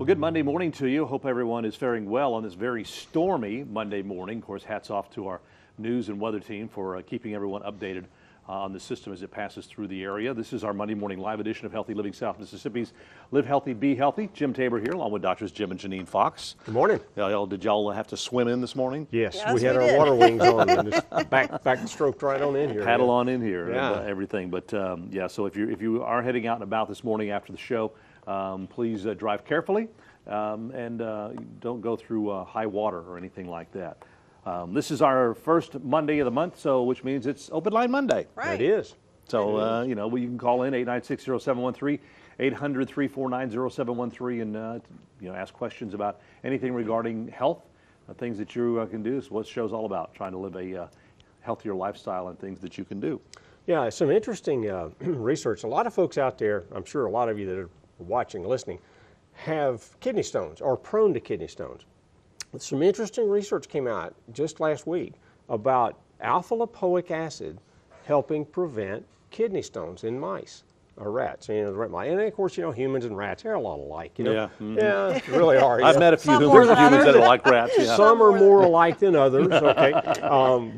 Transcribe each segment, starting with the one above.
Well, good Monday morning to you. Hope everyone is faring well on this very stormy Monday morning. Of course, hats off to our news and weather team for keeping everyone updated on the system as it passes through the area. This is our Monday morning live edition of Healthy Living South Mississippi's Live Healthy, Be Healthy. Jim Tabor here, along with Doctors Jim and Janine Fox. Good morning. Did y'all have to swim in this morning? Yes, Yes, we had we our did. water wings on and just back stroked right on in here. Paddle on in here Yeah. and everything. But yeah, so if you are heading out and about this morning after the show, please drive carefully and don't go through high water or anything like that. This is our first Monday of the month, so which means it's Open Line Monday. Right. It is. So, you know, you can call in 896-0713, 800-349-0713, and, you know, ask questions about anything regarding health, things that you can do. Is what the show's all about, trying to live a healthier lifestyle and things that you can do. Yeah, some interesting research. A lot of folks out there, I'm sure a lot of you that are watching, listening, have kidney stones or prone to kidney stones. Some interesting research came out just last week about alpha-lipoic acid helping prevent kidney stones in mice or rats. You know, the rat mice. And of course, you know, humans and rats, they're a lot alike. You know? Yeah. Mm-hmm. Yeah, they really are. you I've know. met a few Some more than humans that are others. like rats. Yeah. Some are more alike than others, okay?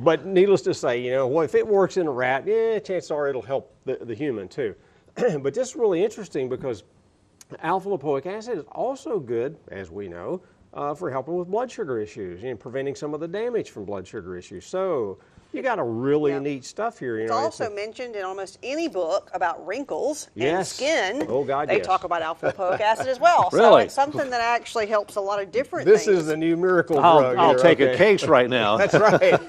But needless to say, you know, well, if it works in a rat, yeah, chances are it'll help the human too. But this is really interesting because alpha-lipoic acid is also good, as we know, for helping with blood sugar issues and preventing some of the damage from blood sugar issues. So you got a really Yep. neat stuff here. You It's know, also mentioned in almost any book about wrinkles and Yes. skin. Oh, God, They yes. talk about alpha-lipoic acid as well. So Really? it's something that actually helps a lot of different this things. is the new miracle I'll drug. here, take a okay? case right now. That's right.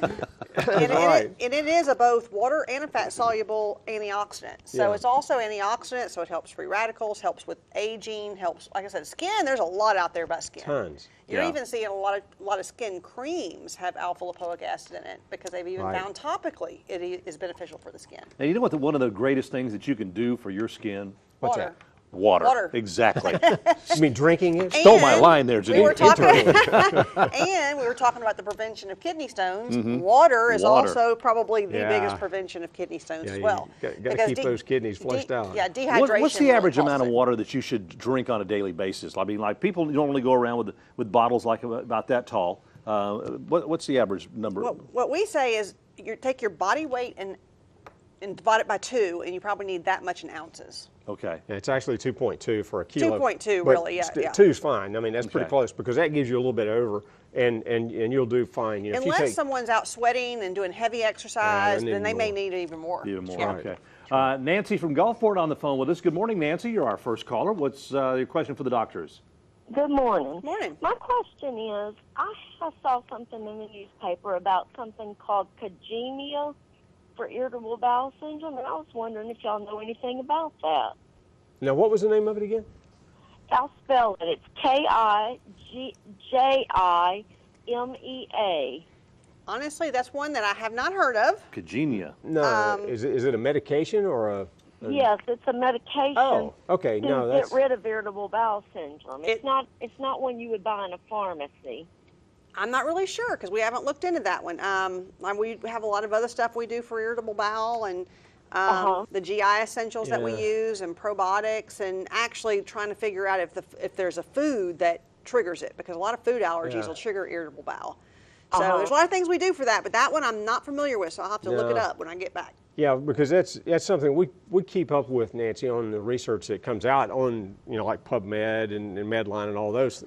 and, right. and it is a both water and a fat-soluble antioxidant. So Yeah. it's also antioxidant, so it helps free radicals, helps with aging, helps, like I said, skin. There's a lot out there about skin. Tons. You're Yeah. even seeing a lot of skin creams have alpha-lipoic acid in it because they've even Right. found topically it is beneficial for the skin. And you know what? One of the greatest things that you can do for your skin? What's Water. Water. Water. Exactly. You mean drinking it? Stole my And line there, We were Janine. talking, and we were talking about the prevention of kidney stones. Water is Water. also probably the Yeah. biggest prevention of kidney stones Yeah, as you well. gotta Because keep those kidneys flushed out. Yeah, dehydration. What's the really average amount of causes it. water that you should drink on a daily basis? I mean, like people normally go around with bottles like about that tall. What's the average number? What we say is you take your body weight and divide it by 2, and you probably need that much in ounces. Okay. Yeah, it's actually 2.2 for a kilo. 2.2 but really, yeah, yeah. 2's fine. I mean, that's pretty Okay. close because that gives you a little bit over, and you'll do fine. You know, if you Unless take, someone's out sweating and doing heavy exercise, they then need they may more. need even more. Even more. Yeah. Okay. Nancy from Gulfport on the phone with us. Good morning, Nancy. You're our first caller. What's your question for the doctors? Good morning. Morning. My question is, I saw something in the newspaper about something called Kegenia for irritable bowel syndrome, and I was wondering if y'all know anything about that. now, what was the name of it again? I'll spell it. It's Kigimea. Honestly, that's one that I have not heard of. Kegenia. No, is it a medication or a? Yes, it's a medication Oh, okay. to No, that's get rid of irritable bowel syndrome. It- It's not one you would buy in a pharmacy. I'm not really sure because we haven't looked into that one. We have a lot of other stuff we do for irritable bowel and the GI essentials that we Yeah. use and probiotics, and actually trying to figure out if there's a food that triggers it, because a lot of food allergies Yeah. will trigger irritable bowel. So there's a lot of things we do for that, but that one I'm not familiar with, so I'll have to look it No. up when I get back. yeah, because that's something we keep up with, Nancy, on the research that comes out on, you know, like PubMed and Medline and all those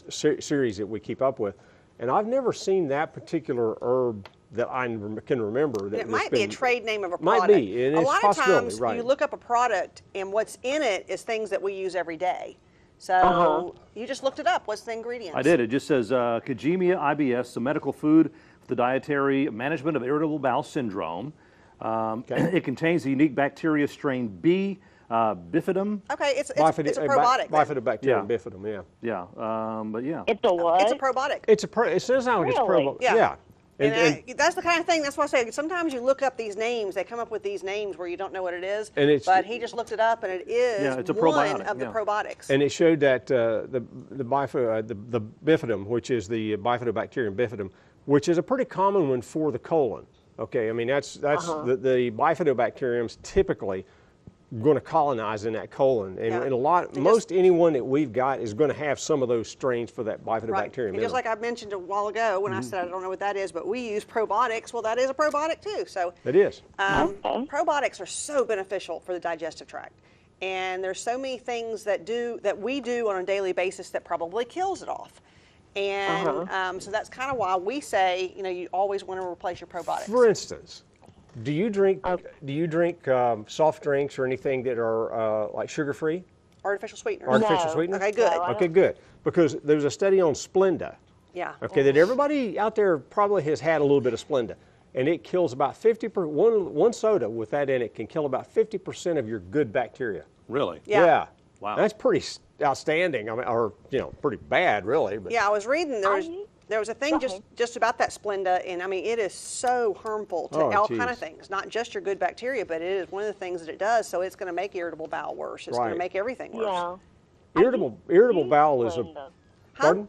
series that we keep up with, and I've never seen that particular herb that I can remember. That It might be a trade name of a product. Might be, and a it's lot of possibility, times right. you look up a product and what's in it is things that we use every day. So you just looked it up. What's the ingredients? I did. It just says Kegenia IBS, a medical food for the dietary management of irritable bowel syndrome. It contains the unique bacteria strain B. Bifidum. Okay, it's a probiotic. then. Bifidobacterium Yeah. bifidum, yeah. Yeah, but yeah. It's a what? It's a probiotic. It sounds like it's Really? probiotic. Yeah. Yeah. And that's the kind of thing, that's why I say sometimes you look up these names, they come up with these names where you don't know what it is, And it's- but he just looked it up and it is Yeah, it's a one probiotic, of the yeah. probiotics. And it showed that the bifidum, which is the Bifidobacterium bifidum, which is a pretty common one for the colon. Okay, I mean that's the Bifidobacteriums typically going to colonize in that colon. And, Yeah. and a lot, And most anyone that we've got is going to have some of those strains for that Right. bifidobacterium. And just like I mentioned a while ago when I said I don't know what that is, but we use probiotics. Well, that is a probiotic too. So it is. probiotics are so beneficial for the digestive tract. And there's so many things that we do on a daily basis that probably kills it off. And so that's kind of why we say, you always want to replace your probiotics. For instance, do you drink soft drinks or anything that are like sugar-free? Artificial sweeteners. Artificial sweeteners? Okay, good. Okay, good. Because there's a study on Splenda. Yeah. Okay, that everybody out there probably has had a little bit of Splenda. And it kills about 50%, one soda with that in it can kill about 50% of your good bacteria. Really? Yeah. Wow. That's pretty outstanding, or pretty bad, really. But Yeah, I was reading there was a thing just about that Splenda, and I mean it is so harmful to all kind of things, not just your good bacteria, but it is one of the things that it does. So it's going to make irritable bowel worse. It's going to make everything worse. Yeah. irritable bowel is a. Splenda. Pardon?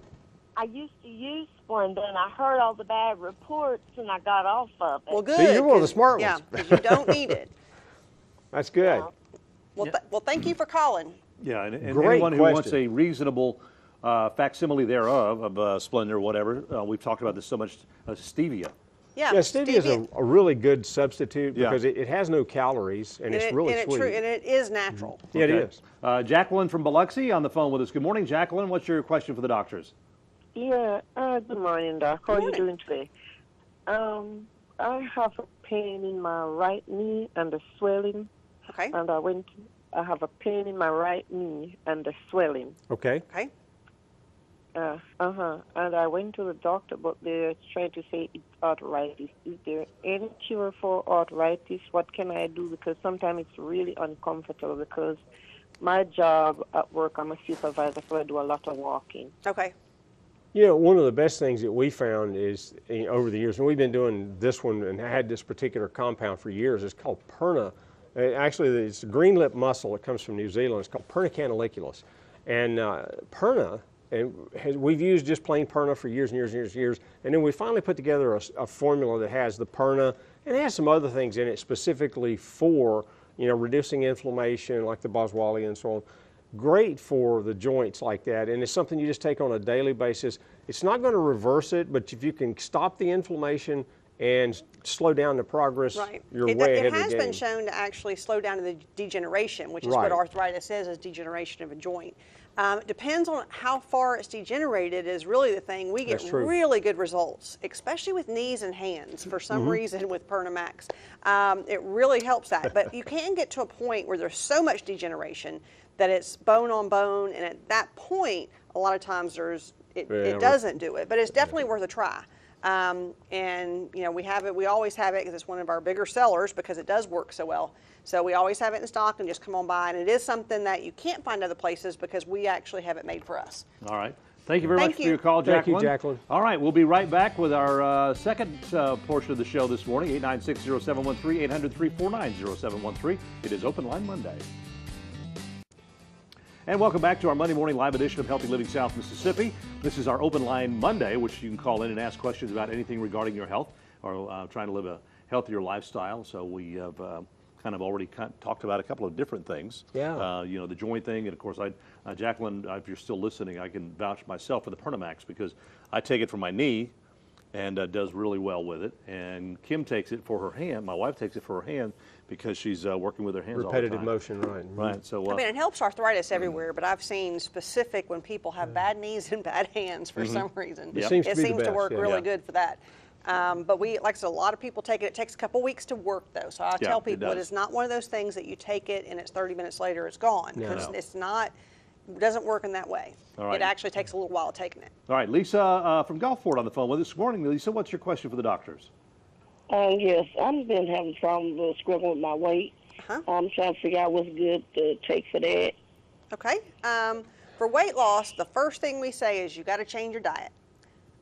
I used to use Splenda, and I heard all the bad reports, and I got off of it. Well, good. See, you're one of the smart Yeah, ones. because you don't need it. That's good. Well, well, thank you for calling. Yeah, and Great anyone who wants question. a reasonable facsimile thereof of Splenda or whatever, we've talked about this so much, stevia. Yeah, Yeah, stevia is a really good substitute Yeah. because it has no calories and it's really sweet. and it is natural. Yeah, it is. Jacqueline from Biloxi on the phone with us. Good morning, Jacqueline. What's your question for the doctors? Yeah, good morning, Doc. How are you morning. doing today? I have a pain in my right knee and the swelling, Okay. and I have a pain in my right knee and the swelling. Okay. Okay. And I went to the doctor, but they're trying to say it's arthritis. Is there any cure for arthritis? What can I do? Because sometimes it's really uncomfortable because my job at work, I'm a supervisor, so I do a lot of walking. Okay. One of the best things that we found is over the years, and we've been doing this one and had this particular compound for years, it's called Perna. Actually, it's a green lip mussel. It comes from New Zealand. It's called Perna canaliculus. And Perna, we've used just plain Perna for years and years and years and years. And then we finally put together a formula that has the Perna and it has some other things in it specifically for reducing inflammation like the Boswellia and so on. Great for the joints like that, and it's something you just take on a daily basis. It's not going to reverse it, but if you can stop the inflammation and slow down the progress, Right. you're It way ahead of has the game. been shown to actually slow down the degeneration, which is what arthritis is degeneration of a joint. It depends on how far it's degenerated is really the thing. We get That's true. really good results, especially with knees and hands for some reason with Pernamax. It really helps that. But you can get to a point where there's so much degeneration that it's bone on bone, and at that point, a lot of times it doesn't do it. But it's definitely worth a try. And we have it. We always have it because it's one of our bigger sellers because it does work so well. So we always have it in stock, and just come on by. And it is something that you can't find other places because we actually have it made for us. All right. Thank you very much for you. your call, Jacqueline. Thank you, Jacqueline. All right, we'll be right back with our second portion of the show this morning, 896-0713, 800-349-0713. It is Open Line Monday. And welcome back to our Monday morning live edition of Healthy Living South Mississippi. This is our Open Line Monday, which you can call in and ask questions about anything regarding your health or trying to live a healthier lifestyle. So we have kind of already talked about a couple of different things. Yeah. The joint thing, and of course, Jacqueline, if you're still listening, I can vouch myself for the Pernamax because I take it for my knee and does really well with it. And Kim takes it for her hand. My wife takes it for her hand because she's working with her hands all the Repetitive time. motion, right. Right. So I mean, it helps arthritis everywhere, but I've seen specific when people have bad knees and bad hands for some reason. It seems to be the to best, work yeah. really Yeah. good for that. But like I said, a lot of people take it. It takes a couple weeks to work, though. So I tell it people it does. is not one of those things that you take it and it's 30 minutes later it's gone. No. Because it's not, it doesn't work in that way. All right. It actually takes a little while taking it. All right, Lisa from Gulfport on the phone with us this morning. Lisa, what's your question for the doctors? Yes, I've been having problems with struggling with my weight. I'm trying to figure out what's good to take for that. Okay. For weight loss, the first thing we say is you got to change your diet.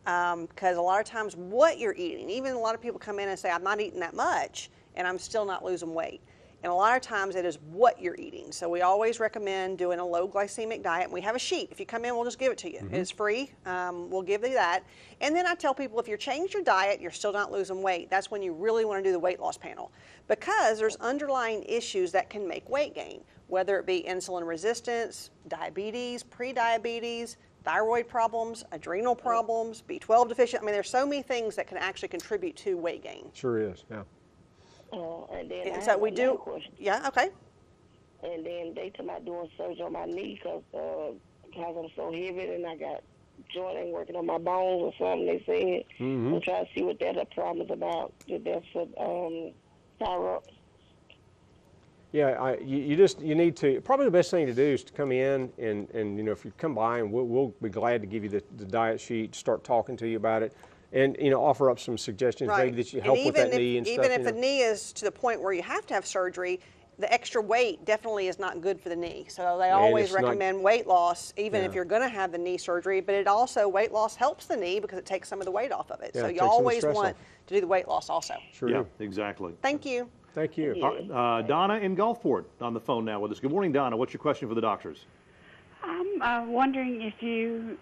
Because a lot of times what you're eating, even a lot of people come in and say, I'm not eating that much, and I'm still not losing weight. And a lot of times it is what you're eating. So we always recommend doing a low glycemic diet. And we have a sheet. If you come in, we'll just give it to you. It's free. We'll give you that. And then I tell people, if you change your diet, you're still not losing weight, that's when you really want to do the weight loss panel. Because there's underlying issues that can make weight gain, whether it be insulin resistance, diabetes, pre-diabetes, thyroid problems, adrenal problems, B12 deficient. I mean, there's so many things that can actually contribute to weight gain. Sure is, yeah. And then And I so have we another do, question. yeah, okay. And then they told me I'm doing surgery on my knee because I'm so heavy and I got joint ain't working on my bones or something. They said. I'm trying to see what that problem is about. That's for thyroid. Yeah, you need to, probably the best thing to do is to come in and you know, if you come by, and we'll be glad to give you the diet sheet, start talking to you about it, and you know, offer up some suggestions maybe that you help with that knee and stuff. Even if you the know. knee is to the point where you have to have surgery, the extra weight definitely is not good for the knee. So they always it's not- recommend weight loss, even if Yeah. you're going to have the knee surgery. But it also, weight loss helps the knee because it takes some of the weight off of it. Yeah, So it you takes some of the always stress want off. to do the weight loss also. Sure Yeah, do. exactly. Thank you. Thank you. Donna in Gulfport on the phone now with us. Good morning, Donna. What's your question for the doctors? I'm wondering if you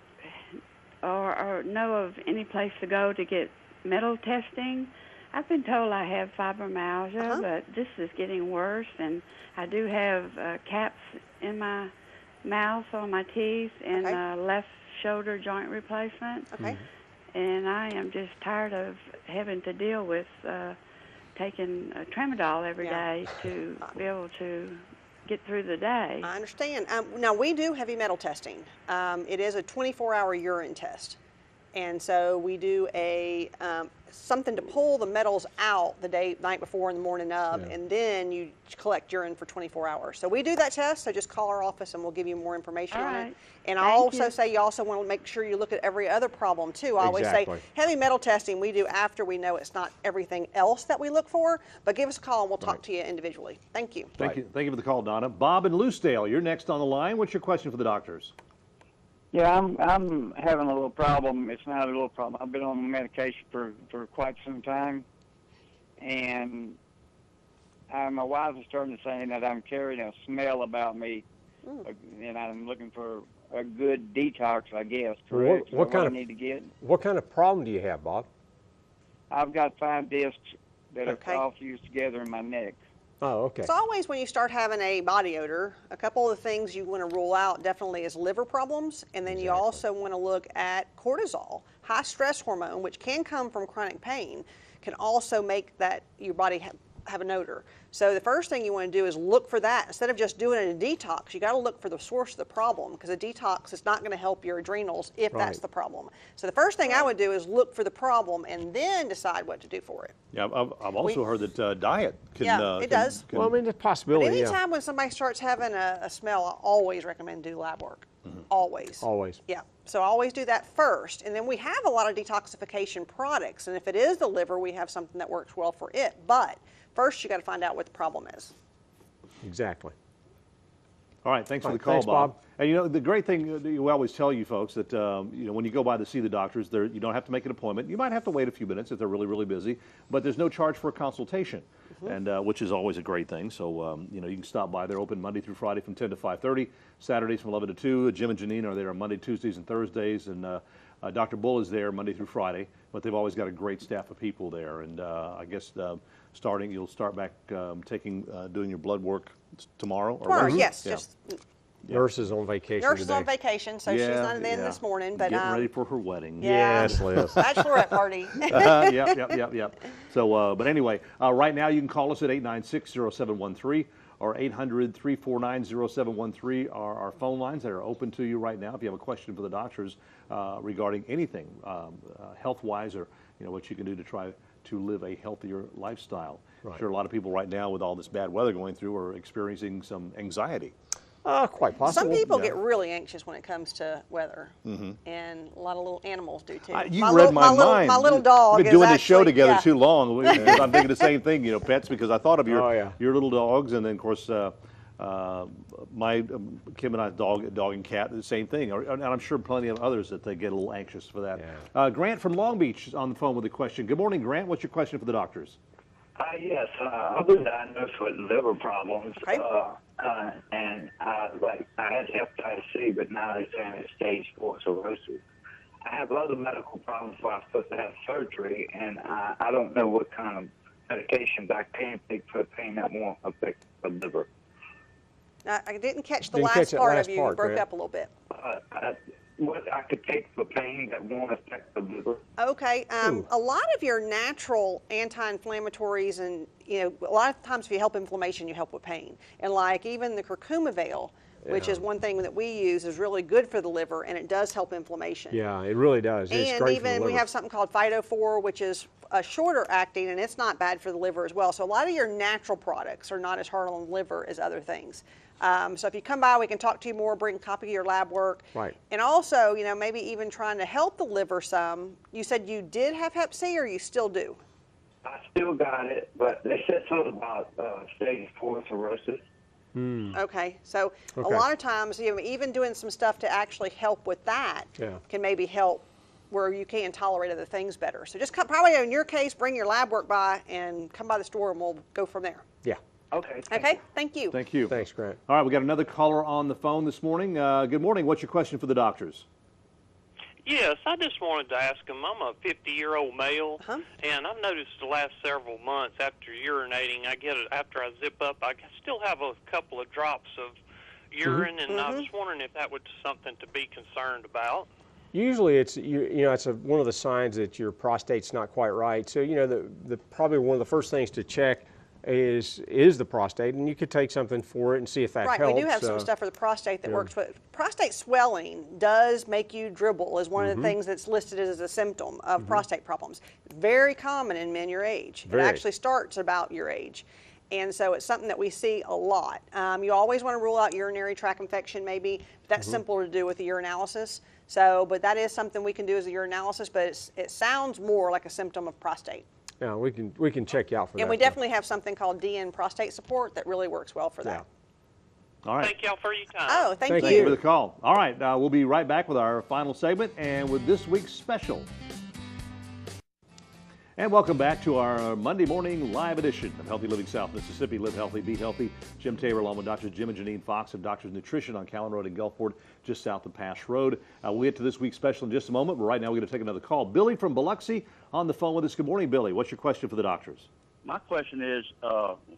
or know of any place to go to get metal testing. I've been told I have fibromyalgia, but this is getting worse, and I do have caps in my mouth on my teeth and left shoulder joint replacement. Okay. And I am just tired of having to deal with taking tramadol every day to be able to get through the day. I understand. Now, we do heavy metal testing. It is a 24-hour urine test. And so we do a something to pull the metals out the night before and the morning of, and then you collect urine for 24 hours. So we do that test, so just call our office and we'll give you more information on it. And I also say you also want to make sure you look at every other problem too. I always say heavy metal testing we do after we know it's not everything else that we look for, but give us a call and we'll talk to you individually. Thank you. Thank you for the call, Donna. Bob in Loosedale, you're next on the line. What's your question for the doctors? Yeah, I'm having a little problem. It's not a little problem. I've been on medication for quite some time, and my wife is starting to say that I'm carrying a smell about me, and I'm looking for a good detox, I guess. Correct? What kind of I need to get? What kind of problem do you have, Bob? I've got 5 discs that are all fused together in my neck. Oh, okay. It's always when you start having a body odor, a couple of the things you want to rule out definitely is liver problems, and then you also want to look at cortisol. High stress hormone, which can come from chronic pain, can also make that your body have an odor. So the first thing you want to do is look for that. Instead of just doing a detox, you got to look for the source of the problem, because a detox is not going to help your adrenals if that's the problem. So the first thing I would do is look for the problem and then decide what to do for it. Yeah, I've also heard that diet can. It does. Well, I mean, it's a possibility. But anytime when somebody starts having a smell, I always recommend do lab work. Always. Always. Yeah. So I always do that first. And then we have a lot of detoxification products. And if it is the liver, we have something that works well for it. But first, you got to find out what the problem is. Exactly. All right, thanks for the call, thanks, Bob. And you know, the great thing, we always tell you folks that you know, when you go by to see the doctors, you don't have to make an appointment. You might have to wait a few minutes if they're really, really busy, but there's no charge for a consultation, and which is always a great thing. So you know, you can stop by. They're open Monday through Friday from 10 to 5:30, Saturdays from 11 to 2. Jim and Janine are there on Monday, Tuesdays, and Thursdays, and Dr. Bull is there Monday through Friday. But they've always got a great staff of people there, and I guess you'll start back doing your blood work tomorrow. Tomorrow, yes. Yeah. Just Nurse is on vacation nurse is today. on vacation, so she's not in this morning. But getting ready for her wedding. Yes, Liz. Bachelorette party. Yep. So, but anyway, right now you can call us at 896-0713 or 800-349-0713 are our phone lines that are open to you right now. If you have a question for the doctors regarding anything health-wise, or you know what you can do to try to live a healthier lifestyle. Right. I'm sure a lot of people right now with all this bad weather going through are experiencing some anxiety. Quite possible. Some people get really anxious when it comes to weather, and a lot of little animals do too. You read my mind. My little dog. We've been doing is this show actually- together yeah. too long. I'm thinking the same thing, you know, pets, because I thought of your little dogs, and then of course my Kim and I's dog and cat, the same thing. And I'm sure plenty of others that they get a little anxious for that. Yeah. Grant from Long Beach is on the phone with a question. Good morning, Grant. What's your question for the doctors? Yes, I've been diagnosed with liver problems, Okay. and I had hepatitis C, but now they're saying it's stage 4 cirrhosis. I have other medical problems where I'm supposed to have surgery, and I don't know what kind of medications I can take for pain that won't affect the liver. I didn't catch the Didn't last catch that part last of you. You part, broke Grant. up a little bit. What I could take for pain that won't affect the liver. Okay, a lot of your natural anti-inflammatories, and a lot of times if you help inflammation, you help with pain. And like even the curcuma veil, which is one thing that we use, is really good for the liver, and it does help inflammation. Yeah, it really does. It's And great for the even we liver. have something called Phyto4, which is a shorter acting, and it's not bad for the liver as well. So a lot of your natural products are not as hard on the liver as other things. So if you come by, we can talk to you more, bring a copy of your lab work. Right. And also, maybe even trying to help the liver some. You said you did have Hep C, or you still do? I still got it, but they said something about stage 4 cirrhosis. Okay, so Okay. a lot of times, even doing some stuff to actually help with that can maybe help where you can tolerate other things better. So just probably in your case, bring your lab work by and come by the store, and we'll go from there. Yeah. Okay. Okay, thank you. Thank you. Thanks, Grant. All right, we got another caller on the phone this morning. Good morning. What's your question for the doctors? Yes, I just wanted to ask him. I'm a 50-year-old male, and I've noticed the last several months after urinating, after I zip up, I still have a couple of drops of urine, and I was wondering if that was something to be concerned about. Usually, it's one of the signs that your prostate's not quite right. So the probably one of the first things to check is the prostate, and you could take something for it and see if that Right, helps. we do have some stuff for the prostate that works with. Prostate swelling does make you dribble, is one of the things that's listed as a symptom of prostate problems. Very common in men your age. Very. It actually starts about your age. And so it's something that we see a lot. You always want to rule out urinary tract infection maybe, but that's simpler to do with the urinalysis. So, but that is something we can do as a urinalysis, but it sounds more like a symptom of prostate. Yeah, we can check you out for that. And we definitely have something called DN prostate support that really works well for that. All right. Thank y'all for your time. Oh, thank Thank you. you for the call. All right, we'll be right back with our final segment and with this week's special. And welcome back to our Monday morning live edition of Healthy Living South Mississippi. Live healthy, be healthy. Jim Taylor along with Drs. Jim and Janine Fox of Doctors Nutrition on Callan Road in Gulfport, just south of Pass Road. We'll get to this week's special in just a moment, but right now we're going to take another call. Billy from Biloxi on the phone with us. Good morning, Billy. What's your question for the doctors? My question is,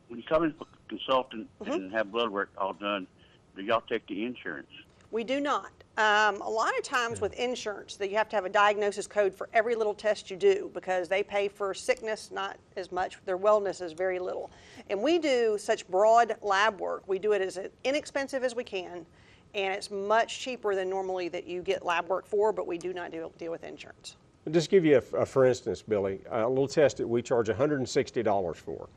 when you come in for consultant and have blood work all done, do y'all take the insurance? We do not. A lot of times with insurance, that you have to have a diagnosis code for every little test you do because they pay for sickness not as much. Their wellness is very little. And we do such broad lab work. We do it as inexpensive as we can, and it's much cheaper than normally that you get lab work for, but we do not deal with insurance. I'll just give you a for instance, Billy, a little test that we charge $160 for.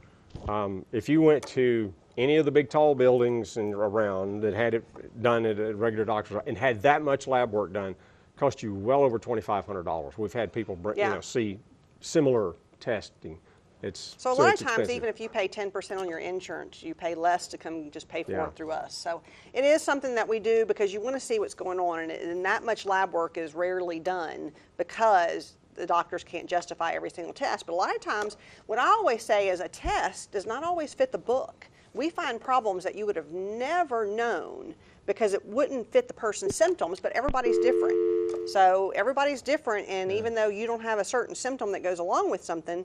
If you went to any of the big tall buildings and around that had it done at a regular doctor's and had that much lab work done, cost you well over $2,500. We've had people see similar testing. So a lot of times, expensive. even if you pay 10% on your insurance, you pay less to come just pay for it through us. So it is something that we do because you want to see what's going on, and that much lab work is rarely done because the doctors can't justify every single test. But a lot of times, what I always say is a test does not always fit the book. We find problems that you would have never known because it wouldn't fit the person's symptoms, but everybody's different. So everybody's different, and even though you don't have a certain symptom that goes along with something,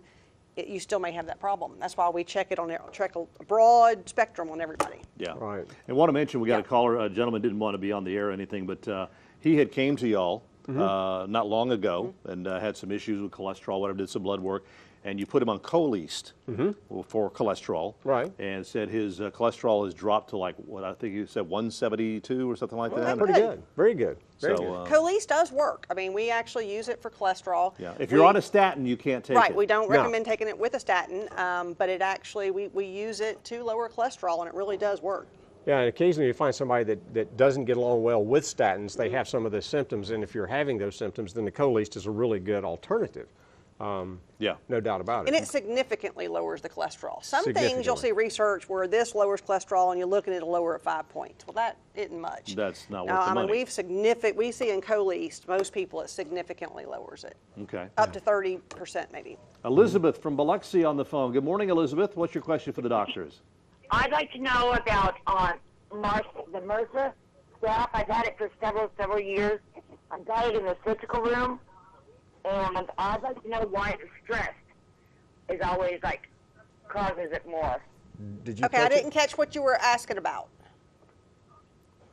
you still may have that problem. That's why we check a broad spectrum on everybody. Yeah. Right. And want to mention, we got a caller, a gentleman didn't want to be on the air or anything, but he had came to y'all not long ago and had some issues with cholesterol, whatever, did some blood work, and you put him on Coleast for cholesterol. Right. And said his cholesterol has dropped to like, what I think you said, 172 or something like that. Pretty good. Very good. Very good. Coleast does work. I mean, we actually use it for cholesterol. Yeah. If you're on a statin, you can't take it. Right. We don't recommend taking it with a statin, but it actually, we use it to lower cholesterol, and it really does work. Yeah, and occasionally you find somebody that doesn't get along well with statins. They have some of the symptoms, and if you're having those symptoms, then the Coleast is a really good alternative. Yeah. No doubt about And it. it significantly lowers the cholesterol. Some things Significantly. you'll see research where this lowers cholesterol and you look and it'll lower it 5 points. Well, that isn't much. That's not No, worth the I mean, money. we see in Coleast, most people, it significantly lowers it. Okay. Up to 30% maybe. Elizabeth from Biloxi on the phone. Good morning, Elizabeth. What's your question for the doctors? I'd like to know about the MRSA staph. I've had it for several years. I've got it in the surgical room, and I'd like to know why the stress is always like causes it more. Did you Okay, I catch didn't it? catch what you were asking about.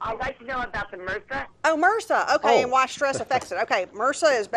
I'd like to know about the MRSA. Oh, MRSA. Okay, Oh. and why stress affects it. Okay, MRSA is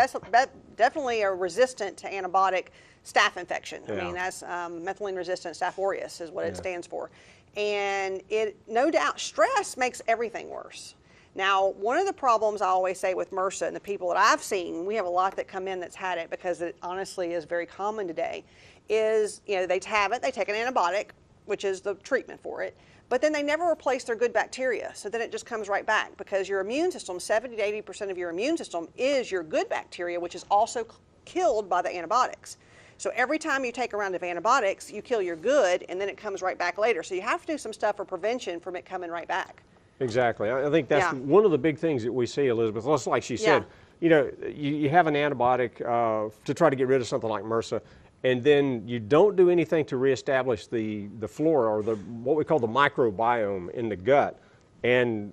definitely a resistant to antibiotic staph infection. I Yeah. mean, that's methicillin-resistant Staph aureus is what it stands for. And it, no doubt, stress makes everything worse. Now, one of the problems I always say with MRSA and the people that I've seen, we have a lot that come in that's had it because it honestly is very common today, is, they have it, they take an antibiotic, which is the treatment for it, but then they never replace their good bacteria. So then it just comes right back because your immune system, 70 to 80% of your immune system is your good bacteria, which is also killed by the antibiotics. So every time you take a round of antibiotics, you kill your good, and then it comes right back later. So you have to do some stuff for prevention from it coming right back. Exactly. I think that's Yeah. one of the big things that we see, Elizabeth. Just like she said, you have an antibiotic to try to get rid of something like MRSA, and then you don't do anything to reestablish the flora or what we call the microbiome in the gut. And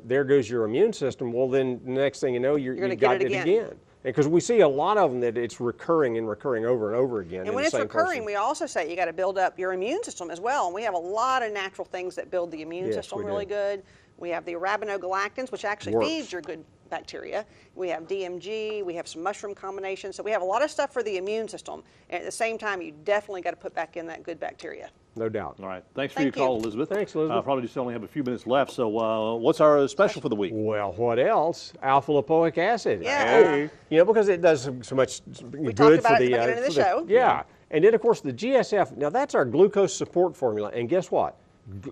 there goes your immune system. Well, then the next thing you know, you've gonna got get it it again. Because we see a lot of them that it's recurring and recurring over and over again. And when it's recurring, we also say you got to build up your immune system as well. And we have a lot of natural things that build the immune Yes, system we really do. good. We have the arabinogalactans, which actually Works. feeds your good bacteria. We have DMG. We have some mushroom combinations. So we have a lot of stuff for the immune system. And at the same time, you definitely got to put back in that good bacteria. No doubt. All right. Thanks for Thank your call, you. Elizabeth. Thanks, Elizabeth. Probably just only have a few minutes left. So what's our special for the week? Well, what else? Alpha lipoic acid. Yeah. Because it does so much good talked about for it the at the beginning of the show. Yeah. And then, of course, the GSF. Now, that's our glucose support formula. And guess what?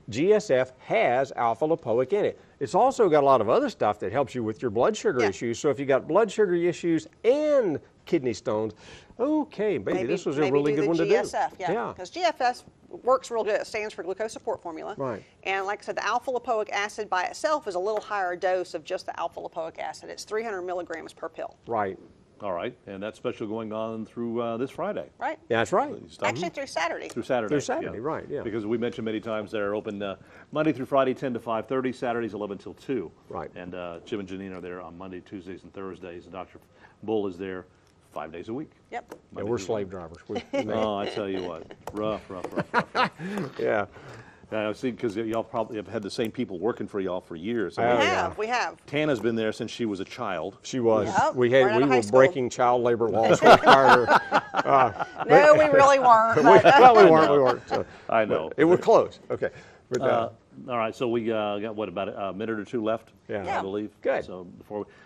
GSF has alpha lipoic in it. It's also got a lot of other stuff that helps you with your blood sugar issues. So if you got blood sugar issues and kidney stones, okay, baby, this was a really good one to do. GSF, yeah. Because GFS works real good. It stands for glucose support formula. Right. And like I said, the alpha lipoic acid by itself is a little higher dose of just the alpha lipoic acid. It's 300 milligrams per pill. Right. All right. And that's special going on through this Friday. Right. Yeah, that's right. Actually, through Saturday. Through Saturday. Through Saturday, right, yeah. Because we mentioned many times they're open Monday through Friday, 10 to 5:30, Saturdays 11 till 2. Right. And Jim and Janine are there on Monday, Tuesdays, and Thursdays. And Dr. Bull is there 5 days a week. Yep. Yeah, Monday we're through slave drivers. Oh, I tell you what, rough. Yeah. I see, because y'all probably have had the same people working for y'all for years. We have. We have. Tana's been there since she was a child. She was. Yep, We right out we of high were school. breaking child labor laws. We required her. No, we really weren't. Well, we weren't. So, I know. it was close. Okay. But, All right, so we got what, about a minute or two left? Yeah. I Yeah. believe. Good. So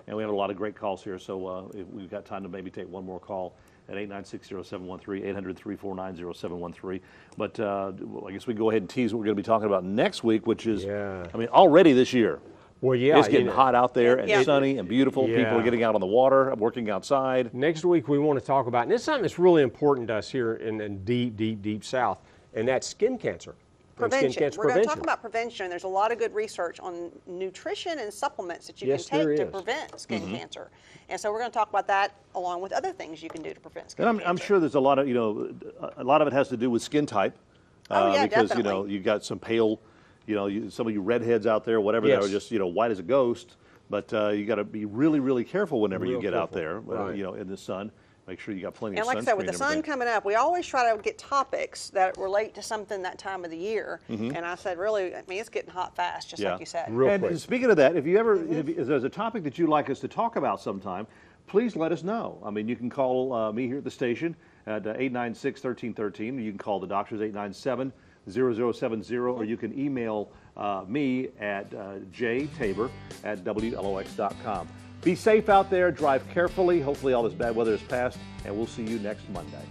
and we have a lot of great calls here. So if we've got time to maybe take one more call at 896-0713, 800-349-0713. But I guess we can go ahead and tease what we're going to be talking about next week, which is, Yeah. I mean, already this year. well, yeah. It's getting hot out there and Yeah. sunny and beautiful. People Yeah. are getting out on the water, working outside. Next week, we want to talk about, and it's something that's really important to us here in deep South, and that's skin cancer. and Prevention. Skin cancer We're going to talk prevention. about prevention. There's a lot of good research on nutrition and supplements that you Yes, can there take to is. prevent skin cancer. And so we're going to talk about that along with other things you can do to prevent skin And cancer. I'm sure there's a lot of, a lot of it has to do with skin type. Oh, yeah, because, definitely. you got some pale, some of you redheads out there, whatever, that Yes. are just, white as a ghost. But you got to be really, really careful whenever you Real get out there, careful. Right. in the sun. Make sure you got plenty And of like I sunscreen said, with the and sun everything. coming up, we always try to get topics that relate to something that time of the year. Mm-hmm. And I said, really, I mean, it's getting hot fast, just like you said. Real And quick. speaking of that, if there's a topic that you'd like us to talk about sometime, please let us know. I mean, you can call me here at the station at 896-1313. You can call the doctors 897-0070, or you can email me at jtaber@wlox.com. Be safe out there, drive carefully. Hopefully all this bad weather is past, and we'll see you next Monday.